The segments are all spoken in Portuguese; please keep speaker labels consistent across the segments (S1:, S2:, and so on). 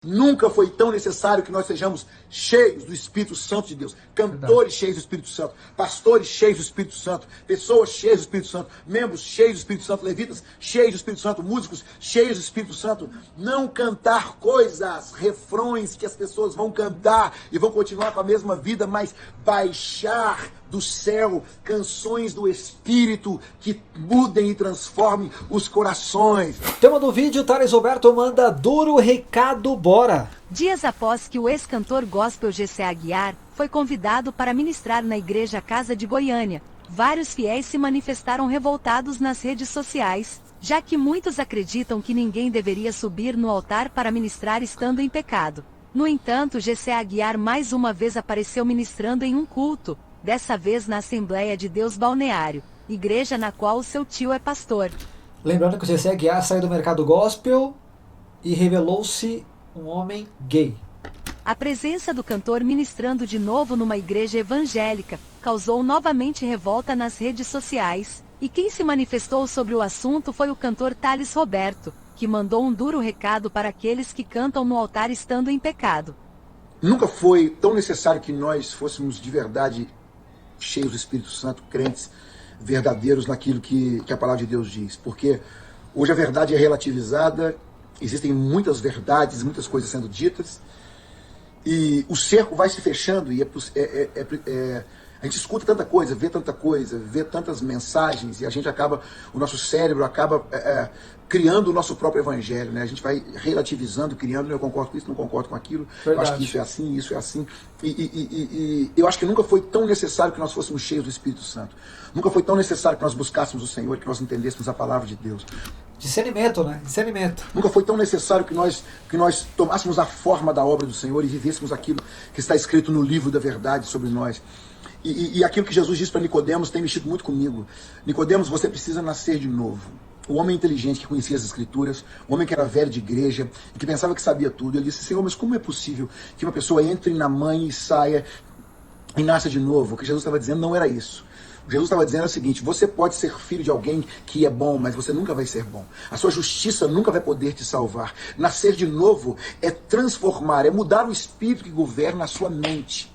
S1: Nunca foi tão necessário que nós sejamos cheios do Espírito Santo de Deus. Cantores cheios do Espírito Santo, pastores cheios do Espírito Santo, pessoas cheias do Espírito Santo, membros cheios do Espírito Santo, levitas cheios do Espírito Santo, músicos cheios do Espírito Santo. Não cantar coisas, refrões que as pessoas vão cantar e vão continuar com a mesma vida, mas baixar do céu canções do Espírito que mudem e transformem os corações.
S2: Tema do vídeo, Thales Roberto manda duro recado, bora!
S3: Dias após que o ex-cantor gospel Gessé Aguiar foi convidado para ministrar na Igreja Casa de Goiânia, vários fiéis se manifestaram revoltados nas redes sociais, já que muitos acreditam que ninguém deveria subir no altar para ministrar estando em pecado. No entanto, Gessé Aguiar mais uma vez apareceu ministrando em um culto, dessa vez na Assembleia de Deus Balneário, igreja na qual o seu tio é pastor.
S2: Lembrando que o Gessé Aguiar saiu do mercado gospel e revelou-se um homem gay.
S3: A presença do cantor ministrando de novo numa igreja evangélica causou novamente revolta nas redes sociais, e quem se manifestou sobre o assunto foi o cantor Thales Roberto, que mandou um duro recado para aqueles que cantam no altar estando em pecado.
S1: Nunca foi tão necessário que nós fôssemos de verdade cheios do Espírito Santo, crentes verdadeiros naquilo que a palavra de Deus diz. Porque hoje a verdade é relativizada, existem muitas verdades, muitas coisas sendo ditas, e o cerco vai se fechando, e a gente escuta tanta coisa, vê tantas mensagens, e a gente acaba, o nosso cérebro acaba criando o nosso próprio evangelho, né? A gente vai relativizando, criando, eu concordo com isso, não concordo com aquilo, eu acho que isso é assim, e eu acho que nunca foi tão necessário que nós fôssemos cheios do Espírito Santo, nunca foi tão necessário que nós buscássemos o Senhor, que nós entendêssemos a palavra de Deus.
S2: Discernimento, né? Discernimento.
S1: Nunca foi tão necessário que nós tomássemos a forma da obra do Senhor e vivêssemos aquilo que está escrito no livro da verdade sobre nós. E aquilo que Jesus disse para Nicodemos tem mexido muito comigo. Nicodemos, você precisa nascer de novo. O homem inteligente que conhecia as Escrituras, o homem que era velho de igreja, e que pensava que sabia tudo, ele disse: Senhor, mas como é possível que uma pessoa entre na mãe e saia e nasça de novo? O que Jesus estava dizendo não era isso. Jesus estava dizendo o seguinte: você pode ser filho de alguém que é bom, mas você nunca vai ser bom. A sua justiça nunca vai poder te salvar. Nascer de novo é transformar, é mudar o espírito que governa a sua mente.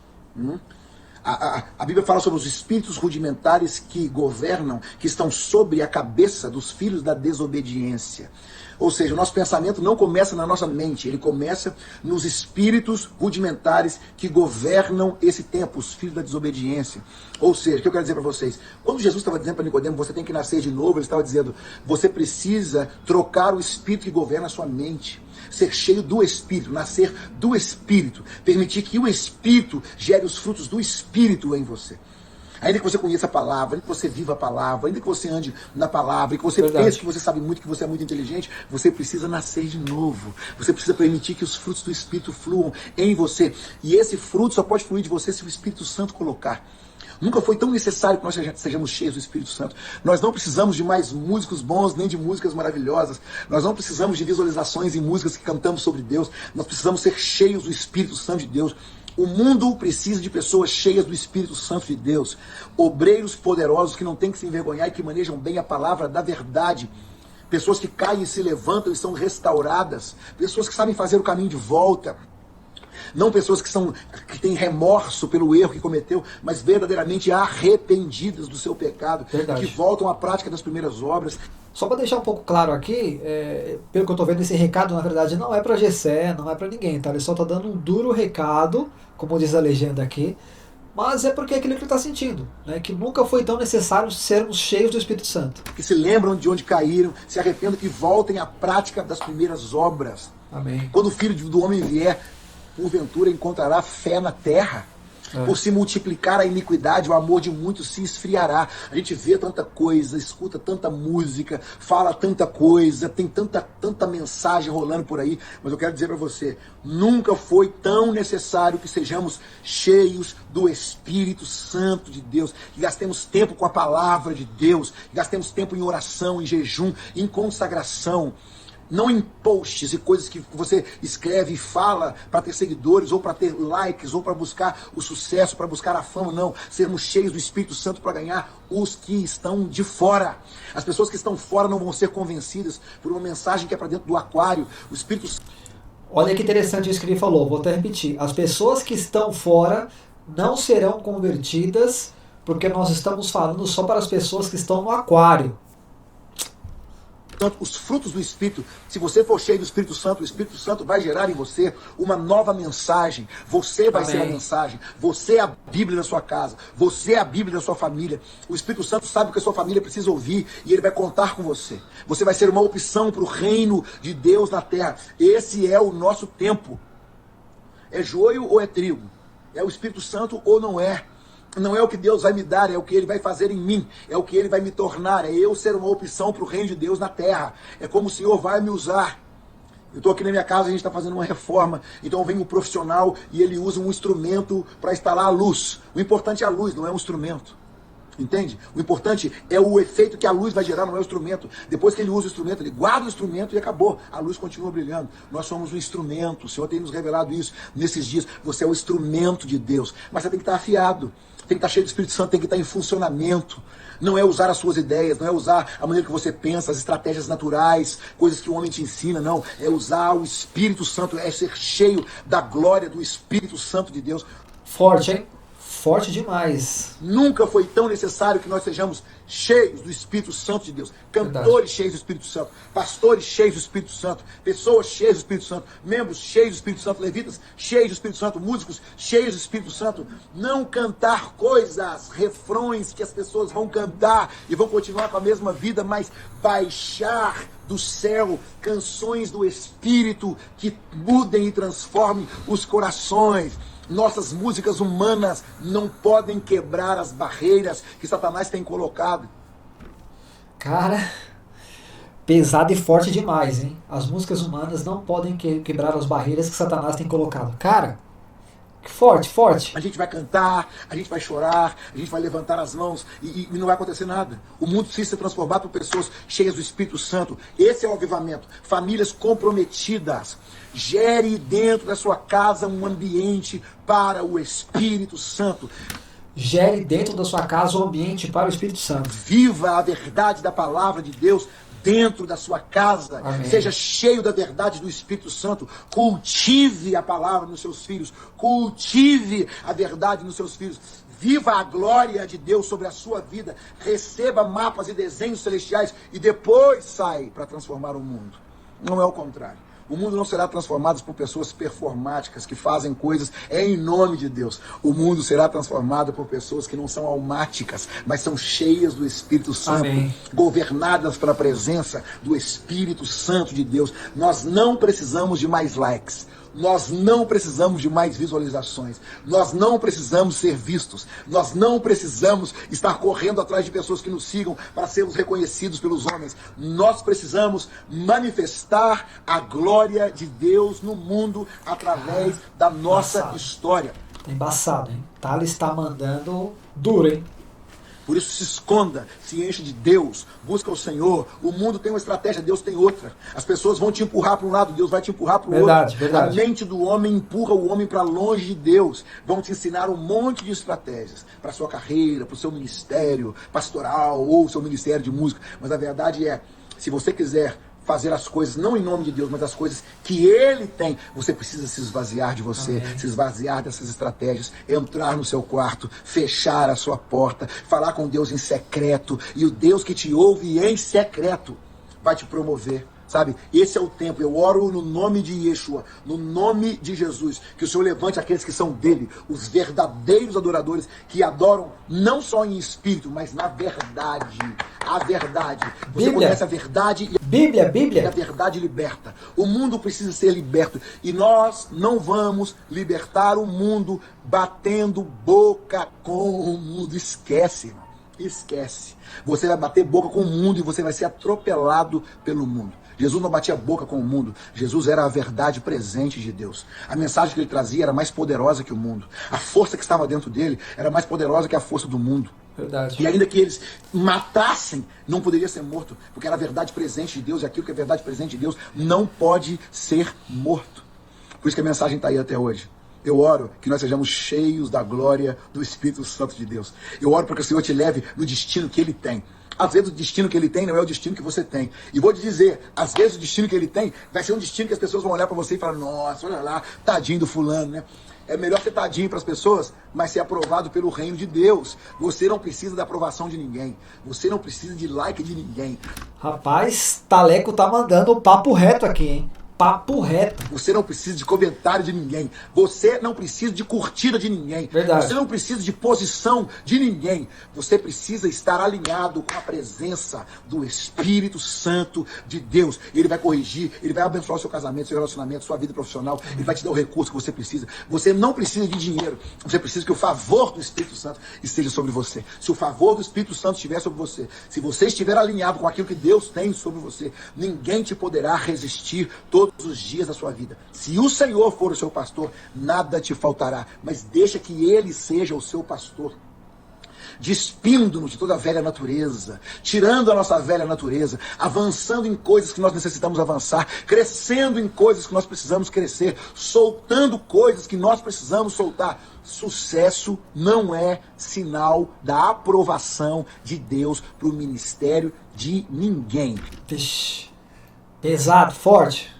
S1: A Bíblia fala sobre os espíritos rudimentares que governam, que estão sobre a cabeça dos filhos da desobediência. Ou seja, o nosso pensamento não começa na nossa mente, ele começa nos espíritos rudimentares que governam esse tempo, os filhos da desobediência. Ou seja, o que eu quero dizer para vocês? Quando Jesus estava dizendo para Nicodemo, você tem que nascer de novo, ele estava dizendo, você precisa trocar o espírito que governa a sua mente. Ser cheio do Espírito, nascer do Espírito, permitir que o Espírito gere os frutos do Espírito em você. Ainda que você conheça a palavra, ainda que você viva a palavra, ainda que você ande na palavra, e que você pense que você sabe muito, que você é muito inteligente, você precisa nascer de novo. Você precisa permitir que os frutos do Espírito fluam em você. E esse fruto só pode fluir de você se o Espírito Santo colocar. Nunca foi tão necessário que nós sejamos cheios do Espírito Santo. Nós não precisamos de mais músicos bons, nem de músicas maravilhosas. Nós não precisamos de visualizações em músicas que cantamos sobre Deus. Nós precisamos ser cheios do Espírito Santo de Deus. O mundo precisa de pessoas cheias do Espírito Santo de Deus. Obreiros poderosos que não têm que se envergonhar e que manejam bem a palavra da verdade. Pessoas que caem e se levantam e são restauradas. Pessoas que sabem fazer o caminho de volta. Não pessoas que têm remorso pelo erro que cometeu, mas verdadeiramente arrependidas do seu pecado, que voltam à prática das primeiras obras.
S2: Só para deixar um pouco claro aqui, pelo que eu estou vendo, esse recado na verdade não é para Gessé, não é para ninguém, tá? Ele só está dando um duro recado, como diz a legenda aqui, mas é porque é aquilo que ele está sentindo, né? Que nunca foi tão necessário sermos cheios do Espírito Santo.
S1: Que se lembram de onde caíram, se arrependam, que voltem à prática das primeiras obras.
S2: Amém.
S1: Quando o Filho do Homem vier, porventura encontrará fé na terra. Por se multiplicar a iniquidade, o amor de muitos se esfriará. A gente vê tanta coisa, escuta tanta música, fala tanta coisa, tem tanta mensagem rolando por aí, mas eu quero dizer para você, nunca foi tão necessário que sejamos cheios do Espírito Santo de Deus, que gastemos tempo com a palavra de Deus, que gastemos tempo em oração, em jejum, em consagração. Não em posts e coisas que você escreve e fala para ter seguidores, ou para ter likes, ou para buscar o sucesso, para buscar a fama, não. Sermos cheios do Espírito Santo para ganhar os que estão de fora. As pessoas que estão fora não vão ser convencidas por uma mensagem que é para dentro do aquário. O Espírito Santo...
S2: Olha que interessante isso que ele falou, vou até repetir. As pessoas que estão fora não serão convertidas, porque nós estamos falando só para as pessoas que estão no aquário.
S1: Portanto, os frutos do Espírito, se você for cheio do Espírito Santo, o Espírito Santo vai gerar em você uma nova mensagem. Você vai ser a mensagem. Você é a Bíblia da sua casa. Você é a Bíblia da sua família. O Espírito Santo sabe o que a sua família precisa ouvir e ele vai contar com você. Você vai ser uma opção para o reino de Deus na terra. Esse é o nosso tempo. É joio ou é trigo? É o Espírito Santo ou não é? Não é o que Deus vai me dar, é o que Ele vai fazer em mim, é o que Ele vai me tornar, é eu ser uma opção para o reino de Deus na terra, é como o Senhor vai me usar. Eu estou aqui na minha casa, a gente está fazendo uma reforma, então vem um profissional e ele usa um instrumento para instalar a luz. O importante é a luz, não é um instrumento. Entende? O importante é o efeito que a luz vai gerar, não é o instrumento. Depois que ele usa o instrumento, ele guarda o instrumento e acabou. A luz continua brilhando. Nós somos um instrumento. O Senhor tem nos revelado isso nesses dias. Você é o instrumento de Deus. Mas você tem que estar afiado. Tem que estar cheio do Espírito Santo, tem que estar em funcionamento. Não é usar as suas ideias, não é usar a maneira que você pensa, as estratégias naturais, coisas que o homem te ensina, não. É usar o Espírito Santo, é ser cheio da glória do Espírito Santo de Deus.
S2: Forte, hein? Forte demais.
S1: Nunca foi tão necessário que nós sejamos cheios do Espírito Santo de Deus. Cantores cheios do Espírito Santo, pastores cheios do Espírito Santo, pessoas cheias do Espírito Santo, membros cheios do Espírito Santo, levitas cheios do Espírito Santo, músicos cheios do Espírito Santo. Não cantar coisas, refrões que as pessoas vão cantar e vão continuar com a mesma vida, mas baixar do céu canções do Espírito que mudem e transformem os corações. Nossas músicas humanas não podem quebrar as barreiras que Satanás tem colocado.
S2: Cara, pesado e forte demais, hein? As músicas humanas não podem quebrar as barreiras que Satanás tem colocado. Cara, forte, forte.
S1: A gente vai cantar, a gente vai chorar, a gente vai levantar as mãos e não vai acontecer nada. O mundo precisa ser transformado por pessoas cheias do Espírito Santo. Esse é o avivamento. Famílias comprometidas. Gere dentro da sua casa um ambiente para o Espírito Santo.
S2: Gere dentro da sua casa um ambiente para o Espírito Santo.
S1: Viva a verdade da palavra de Deus dentro da sua casa.
S2: Amém.
S1: Seja cheio da verdade do Espírito Santo. Cultive a palavra nos seus filhos. Cultive a verdade nos seus filhos. Viva a glória de Deus sobre a sua vida. Receba mapas e desenhos celestiais e depois sai para transformar o mundo. Não é o contrário. O mundo não será transformado por pessoas performáticas que fazem coisas em nome de Deus. O mundo será transformado por pessoas que não são almáticas, mas são cheias do Espírito Santo,
S2: Amém.
S1: Governadas pela presença do Espírito Santo de Deus. Nós não precisamos de mais likes. Nós não precisamos de mais visualizações. Nós não precisamos ser vistos. Nós não precisamos estar correndo atrás de pessoas que nos sigam para sermos reconhecidos pelos homens. Nós precisamos manifestar a glória de Deus no mundo através da nossa história.
S2: Embaçado, hein? Thales está mandando duro, hein?
S1: Por isso se esconda, se enche de Deus, busca o Senhor. O mundo tem uma estratégia, Deus tem outra. As pessoas vão te empurrar para um lado, Deus vai te empurrar para o outro.
S2: Verdade.
S1: A mente do homem empurra o homem para longe de Deus. Vão te ensinar um monte de estratégias para a sua carreira, para o seu ministério pastoral ou seu ministério de música. Mas a verdade é, se você quiser fazer as coisas, não em nome de Deus, mas as coisas que Ele tem, você precisa se esvaziar de você,
S2: Amém.
S1: se esvaziar dessas estratégias, entrar no seu quarto, fechar a sua porta, falar com Deus em secreto, e o Deus que te ouve em secreto vai te promover. Sabe, esse é o tempo. Eu oro no nome de Yeshua, no nome de Jesus, que o Senhor levante aqueles que são dele, os verdadeiros adoradores, que adoram não só em espírito, mas na verdade. A verdade. Você
S2: Bíblia.
S1: conhece a verdade e
S2: Bíblia.
S1: a verdade liberta. O mundo precisa ser liberto. E nós não vamos libertar o mundo batendo boca com o mundo. Esquece, irmão. Esquece. Você vai bater boca com o mundo e você vai ser atropelado pelo mundo. Jesus não batia boca com o mundo. Jesus era a verdade presente de Deus. A mensagem que ele trazia era mais poderosa que o mundo. A força que estava dentro dele era mais poderosa que a força do mundo.
S2: Verdade.
S1: E ainda que eles matassem, não poderia ser morto, porque era a verdade presente de Deus, e aquilo que é verdade presente de Deus não pode ser morto. Por isso que a mensagem está aí até hoje. Eu oro que nós sejamos cheios da glória do Espírito Santo de Deus. Eu oro para que o Senhor te leve no destino que Ele tem. Às vezes o destino que ele tem não é o destino que você tem. E vou te dizer, às vezes o destino que ele tem vai ser um destino que as pessoas vão olhar para você e falar, nossa, olha lá, tadinho do fulano, né? É melhor ser tadinho para as pessoas, mas ser aprovado pelo reino de Deus. Você não precisa da aprovação de ninguém. Você não precisa de like de ninguém.
S2: Rapaz, Taleco tá mandando papo reto aqui, hein? Papo reto.
S1: Você não precisa de comentário de ninguém. Você não precisa de curtida de ninguém.
S2: Verdade.
S1: Você não precisa de posição de ninguém. Você precisa estar alinhado com a presença do Espírito Santo de Deus. Ele vai corrigir, ele vai abençoar o seu casamento, seu relacionamento, sua vida profissional. Ele vai te dar o recurso que você precisa. Você não precisa de dinheiro. Você precisa que o favor do Espírito Santo esteja sobre você. Se o favor do Espírito Santo estiver sobre você, se você estiver alinhado com aquilo que Deus tem sobre você, ninguém te poderá resistir todos os dias da sua vida. Se o Senhor for o seu pastor, nada te faltará, mas deixa que Ele seja o seu pastor, despindo-nos de toda a velha natureza, tirando a nossa velha natureza, avançando em coisas que nós necessitamos avançar, crescendo em coisas que nós precisamos crescer, soltando coisas que nós precisamos soltar. Sucesso não é sinal da aprovação de Deus para o ministério de ninguém.
S2: Vixe. Pesado, forte.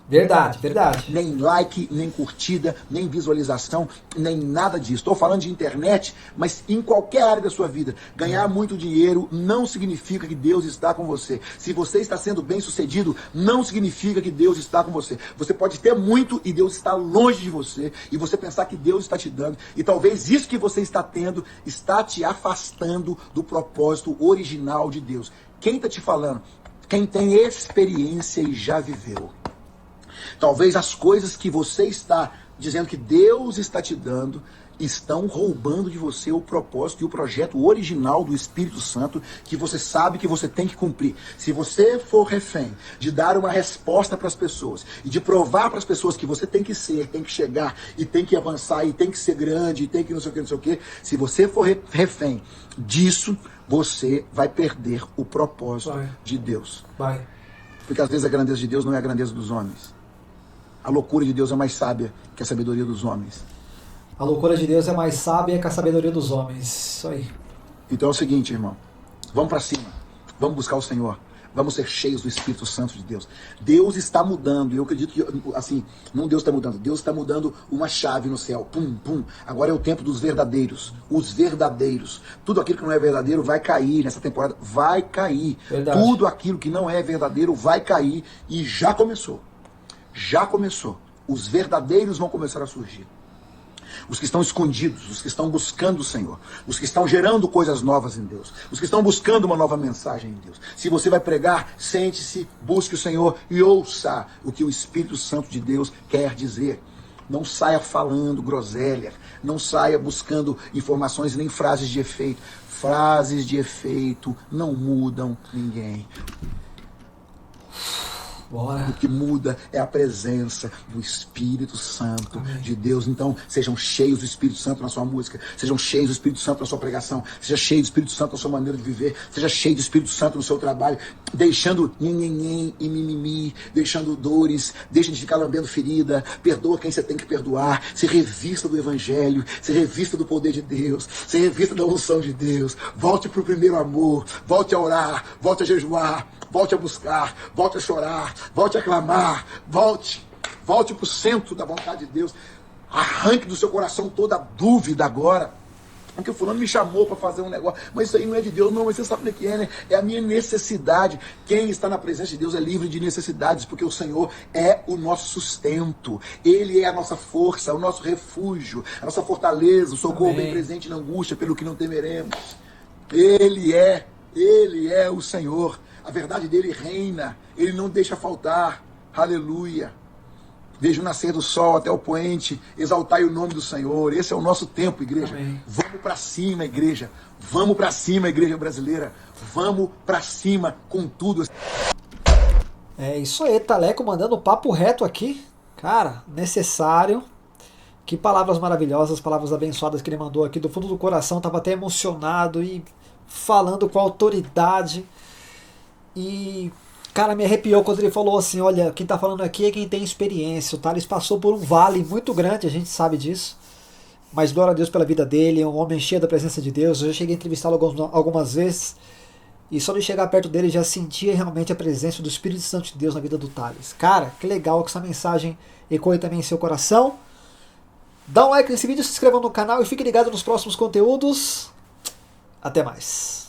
S2: Verdade, verdade.
S1: Nem like, nem curtida, nem visualização, nem nada disso. Estou falando de internet, mas em qualquer área da sua vida. Ganhar muito dinheiro não significa que Deus está com você. Se você está sendo bem sucedido, não significa que Deus está com você. Você pode ter muito e Deus está longe de você. E você pensar que Deus está te dando. E talvez isso que você está tendo está te afastando do propósito original de Deus. Quem está te falando? Quem tem experiência e já viveu. Talvez as coisas que você está dizendo que Deus está te dando estão roubando de você o propósito e o projeto original do Espírito Santo que você sabe que você tem que cumprir. Se você for refém de dar uma resposta para as pessoas e de provar para as pessoas que você tem que ser, tem que chegar e tem que avançar e tem que ser grande e tem que não sei o que, não sei o que, se você for refém disso, você vai perder o propósito de Deus.
S2: Vai.
S1: Porque às vezes a grandeza de Deus não é a grandeza dos homens. A loucura de Deus é mais sábia que a sabedoria dos homens.
S2: A loucura de Deus é mais sábia que a sabedoria dos homens. Isso aí.
S1: Então é o seguinte, irmão. Vamos para cima. Vamos buscar o Senhor. Vamos ser cheios do Espírito Santo de Deus. Deus está mudando. E eu acredito que, assim, não Deus está mudando. Deus está mudando uma chave no céu. Pum, pum. Agora é o tempo dos verdadeiros. Os verdadeiros. Tudo aquilo que não é verdadeiro vai cair nessa temporada. Vai cair.
S2: Verdade.
S1: Tudo aquilo que não é verdadeiro vai cair. E já começou. Já começou. Os verdadeiros vão começar a surgir. Os que estão escondidos, os que estão buscando o Senhor, os que estão gerando coisas novas em Deus, os que estão buscando uma nova mensagem em Deus. Se você vai pregar, sente-se, busque o Senhor e ouça o que o Espírito Santo de Deus quer dizer. Não saia falando groselha, não saia buscando informações nem frases de efeito. Frases de efeito não mudam ninguém.
S2: Bora.
S1: O que muda é a presença do Espírito Santo de Deus. Então, sejam cheios do Espírito Santo na sua música, sejam cheios do Espírito Santo na sua pregação, seja cheio do Espírito Santo na sua maneira de viver, seja cheio do Espírito Santo no seu trabalho, deixando nhenhenhen e mimimi, deixando dores, deixa de ficar lambendo ferida, perdoa quem você tem que perdoar, se revista do Evangelho, se revista do poder de Deus, se revista da unção de Deus, volte para o primeiro amor, volte a orar, volte a jejuar, volte a buscar, volte a chorar, volte a clamar, volte para o centro da vontade de Deus, arranque do seu coração toda a dúvida agora, porque o fulano me chamou para fazer um negócio, mas isso aí não é de Deus, não, mas você sabe o que é, né? É a minha necessidade. Quem está na presença de Deus é livre de necessidades, porque o Senhor é o nosso sustento, Ele é a nossa força, o nosso refúgio, a nossa fortaleza, o socorro bem presente na angústia, pelo que não temeremos. Ele é o Senhor. A verdade dele reina, ele não deixa faltar. Aleluia. Desde o nascer do sol até o poente, exaltai o nome do Senhor. Esse é o nosso tempo, igreja.
S2: Amém.
S1: Vamos para cima, igreja. Vamos para cima, igreja brasileira. Vamos para cima com tudo.
S2: É isso aí, Taleco mandando papo reto aqui. Cara, necessário. Que palavras maravilhosas, palavras abençoadas que ele mandou aqui do fundo do coração. Estava até emocionado e falando com autoridade. E, cara, me arrepiou quando ele falou assim, olha, quem tá falando aqui é quem tem experiência. O Thales passou por um vale muito grande, a gente sabe disso. Mas glória a Deus pela vida dele, é um homem cheio da presença de Deus. Eu já cheguei a entrevistá-lo algumas vezes. e só de chegar perto dele já sentia realmente a presença do Espírito Santo de Deus na vida do Thales. Cara, que legal que essa mensagem ecoe também em seu coração. Dá um like nesse vídeo, se inscreva no canal e fique ligado nos próximos conteúdos. Até mais.